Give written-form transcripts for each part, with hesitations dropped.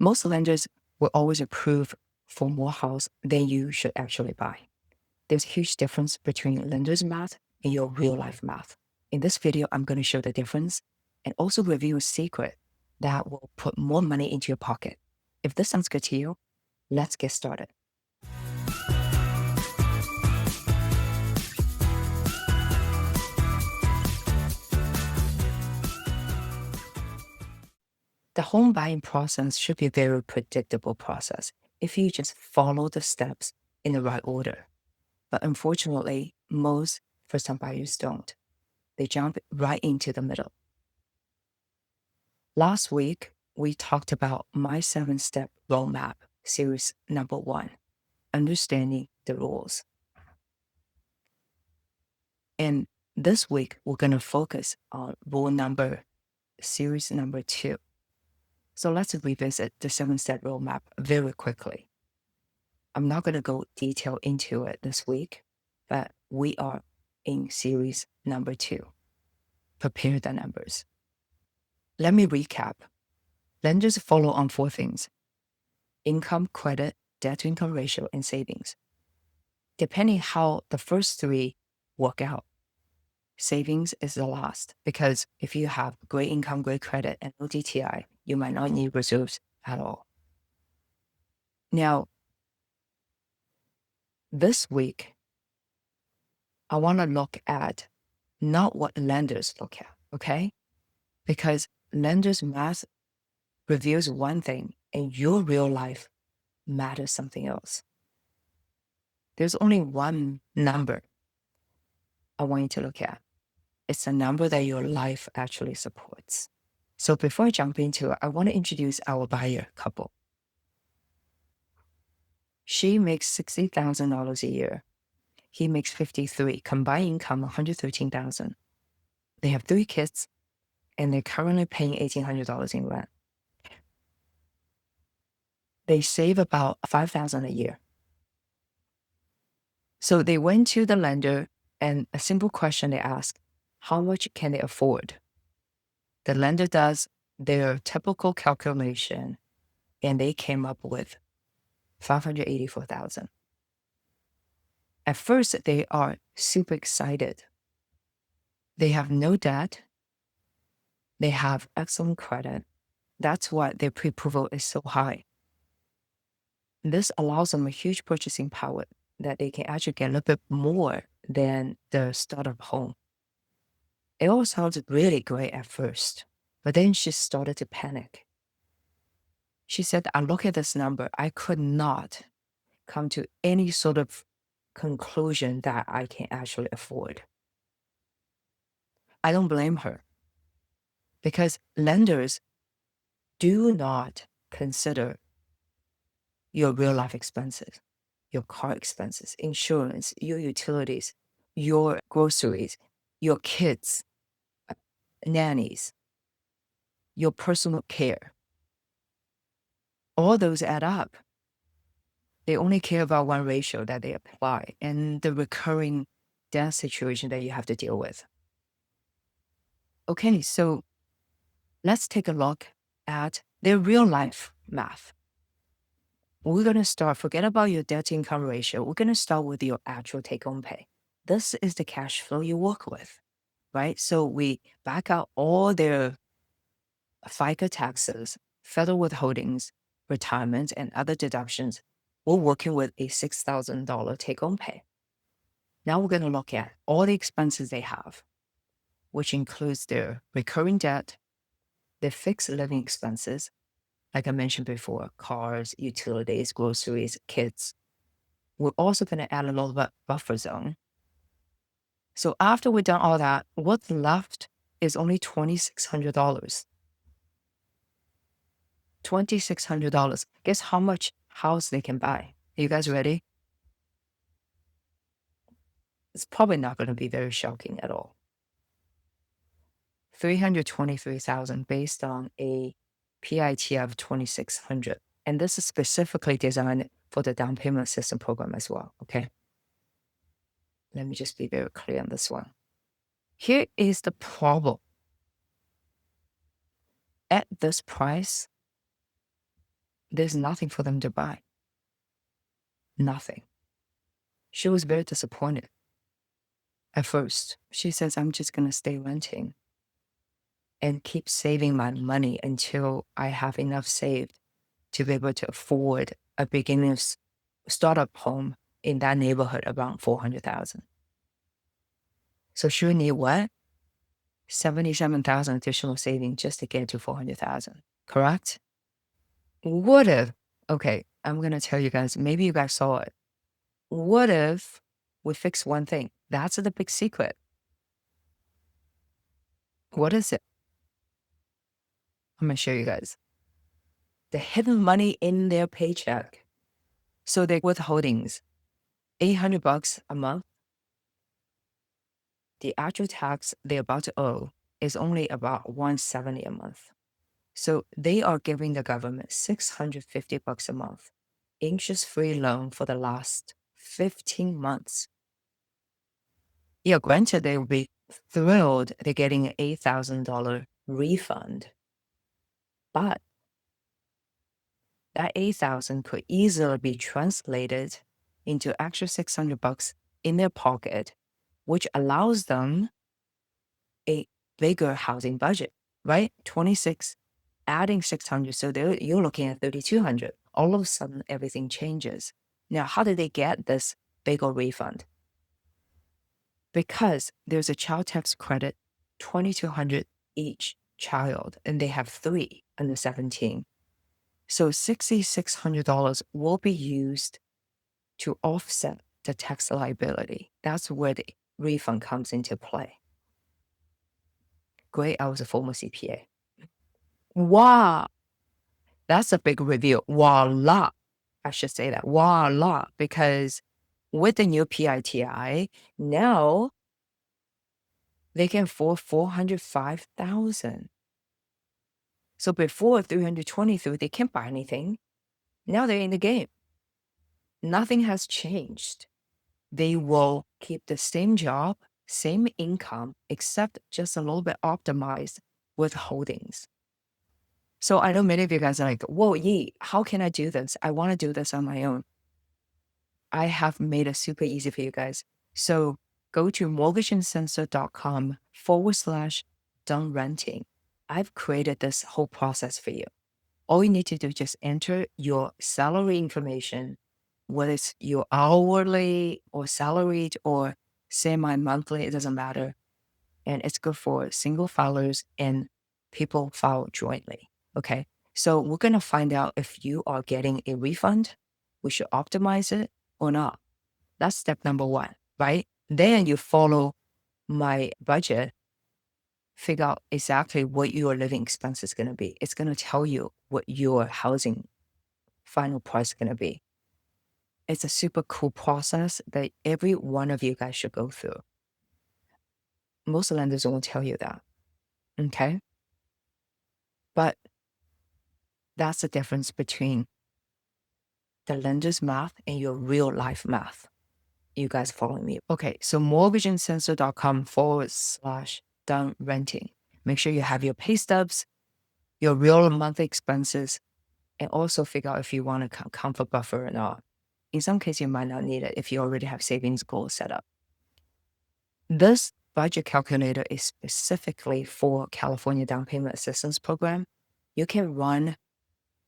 Most lenders will always approve for more house than you should actually buy. There's a huge difference between lender's math and your real life math. In this video, I'm going to show the difference and also reveal a secret that will put more money into your pocket. If this sounds good to you, let's get started. The home buying process should be a very predictable process if you just follow the steps in the right order. But unfortunately, most first-time buyers don't. They jump right into the middle. Last week, we talked about my 7-step roadmap, series number 1, understanding the rules. And this week, we're going to focus on series number 2. So let's revisit the 7-step roadmap very quickly. I'm not going to go detail into it this week, but we are in series number 2. Prepare the numbers. Let me recap. Lenders follow on 4 things: income, credit, debt-to-income ratio, and savings. Depending how the first 3 work out, savings is the last, because if you have great income, great credit, and no DTI, you might not need reserves at all. Now, this week, I want to look at not what lenders look at, okay? Because lenders' math reveals one thing and your real life matters something else. There's only one number I want you to look at. It's a number that your life actually supports. So before I jump into it, I want to introduce our buyer couple. She makes $60,000 a year. He makes $53,000, combined income $113,000. They have 3 kids, and they're currently paying $1,800 in rent. They save about $5,000 a year. So they went to the lender, and a simple question they asked: how much can they afford? The lender does their typical calculation, and they came up with $584,000. At first, they are super excited. They have no debt. They have excellent credit. That's why their pre-approval is so high. This allows them a huge purchasing power that they can actually get a little bit more than the startup home. It all sounded really great at first, but then she started to panic. She said, I look at this number, I could not come to any sort of conclusion that I can actually afford. I don't blame her, because lenders do not consider your real life expenses, your car expenses, insurance, your utilities, your groceries, your kids, nannies, your personal care. All those add up. They only care about one ratio that they apply and the recurring debt situation that you have to deal with. Okay, so let's take a look at their real life math. We're going to start, forget about your debt to income ratio. We're going to start with your actual take home pay. This is the cash flow you work with, right? So we back out all their FICA taxes, federal withholdings, retirement, and other deductions. We're working with a $6,000 take home pay. Now we're going to look at all the expenses they have, which includes their recurring debt, their fixed living expenses, like I mentioned before, cars, utilities, groceries, kids. We're also going to add a little bit buffer zone. So after we've done all that, what's left is only $2,600. $2,600. Guess how much house they can buy? Are you guys ready? It's probably not going to be very shocking at all. $323,000 based on a PIT of $2,600. And this is specifically designed for the down payment assistance program as well, okay? Let me just be very clear on this one. Here is the problem. At this price, There's nothing for them to buy. Nothing. She was very disappointed at first. She says, I'm just going to stay renting and keep saving my money until I have enough saved to be able to afford a beginner's startup home in that neighborhood around 400,000. So she need what? 77,000 additional saving just to get to 400,000, correct? What if, okay, I'm going to tell you guys, maybe you guys saw it. What if we fix one thing? That's the big secret. What is it? I'm going to show you guys. The hidden money in their paycheck. So their withholdings, $800 a month. The actual tax they're about to owe is only about $170 a month. So they are giving the government $650 a month, interest-free loan for the last 15 months. Yeah, granted, they will be thrilled they're getting an $8,000 refund, but that 8,000 could easily be translated into extra $600 in their pocket, which allows them a bigger housing budget, right? 26, adding 600, so you're looking at 3,200. All of a sudden, everything changes. Now, how did they get this bigger refund? Because there's a child tax credit, 2,200 each child, and they have 3 under 17. So $6,600 will be used to offset the tax liability. That's where the refund comes into play. Great, I was a former CPA. Wow, that's a big reveal. Voila, I should say that. Voila, because with the new PITI, now they can afford 405,000. So before 323, they can't buy anything. Now they're in the game. Nothing has changed. They will keep the same job, same income, except just a little bit optimized with holdings. So I know many of you guys are like, whoa, Yi, how can I do this? I want to do this on my own. I have made it super easy for you guys. So go to mortgageandcensor.com/done renting. I've created this whole process for you. All you need to do is just enter your salary information, whether it's your hourly or salaried or semi-monthly, it doesn't matter. And it's good for single filers and people file jointly. Okay. So we're going to find out if you are getting a refund, we should optimize it or not. That's step number 1, right? Then you follow my budget, figure out exactly what your living expense is going to be. It's going to tell you what your housing final price is going to be. It's a super cool process that every one of you guys should go through. Most lenders won't tell you that. Okay. But that's the difference between the lender's math and your real life math. You guys following me? Okay, so mortgageandcensor.com/done renting. Make sure you have your pay stubs, your real monthly expenses, and also figure out if you want a comfort buffer or not. In some cases, you might not need it if you already have savings goals set up. This budget calculator is specifically for California Down Payment Assistance Program. You can run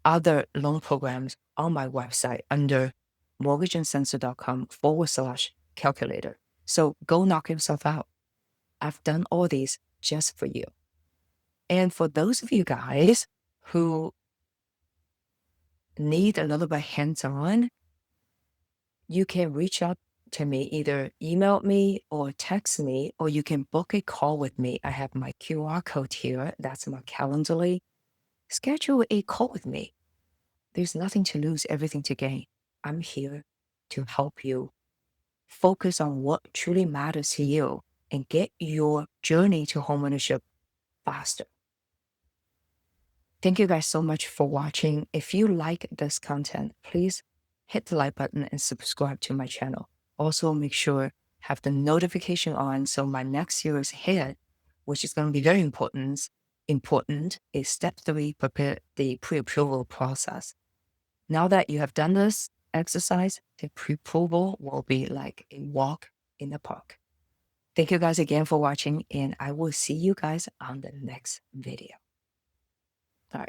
other loan programs on my website under mortgageandcensor.com/calculator. So go knock yourself out. I've done all these just for you. And for those of you guys who need a little bit hands-on, you can reach out to me, either email me or text me, or you can book a call with me. I have my QR code here. That's my Calendly. Schedule a call with me. There's nothing to lose, everything to gain. I'm here to help you focus on what truly matters to you and get your journey to homeownership faster. Thank you guys so much for watching. If you like this content, please hit the like button and subscribe to my channel. Also, make sure have the notification on so my next series hit, which is going to be very important, is step 3, prepare the pre-approval process. Now that you have done this exercise, the pre-approval will be like a walk in the park. Thank you guys again for watching, and I will see you guys on the next video. All right.